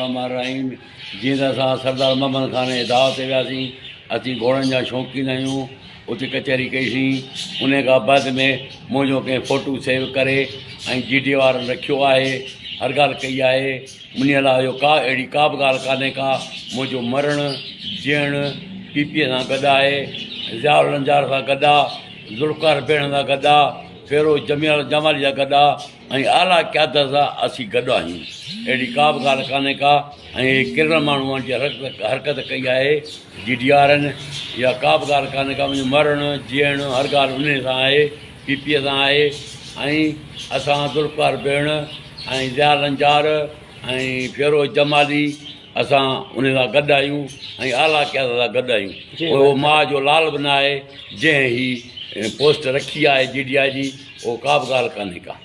बिस्मिल्लाहिर्रहमानिर्रहीम। जीअं त असां सरदार मोहम्मद ख़ान जे दाव ते वियासीं, असीं घोड़नि जा शौक़ीन आहियूं। उते कचहरी कईसीं, उन खां बाद में मुंहिंजो कंहिं फ़ोटू सेव करे ऐं GDR रखियो आहे। हर ॻाल्हि कई आहे। मुंहिंजे लाइ इहो अहिड़ी का बि ॻाल्हि कान्हे का। मुंहिंजो मरणु जीअणु पीपीअ सां गॾु आहे, ज़ियाउल लंजार सां गॾु आहे, ज़ुल्फ़कार भेण सां गॾु आहे, फेरोज़ जमाली सां गॾु आहे ऐं आला क़यादत सां असीं गॾु आहियूं। अहिड़ी का बि ॻाल्हि कान्हे का। ऐं किरल माण्हूअ जी हरकत कई आहे GDRनि, इहा का बि ॻाल्हि कान्हे का। मुंहिंजो मरणु जीअणु हर ॻाल्हि उन सां आहे, पीपीअ सां आहे। ऐं असां ज़ुल्फ़कार भेण ऐं ज़िया लंजार ऐं फेरोज़ जमाली असां उन सां गॾु आहियूं ऐं आला क़यादत सां गॾु आहियूं। उहो माउ जो लाल बि न आहे जंहिं ही पोस्ट रखी आहे GDR जी, उहो का बि ॻाल्हि कान्हे का।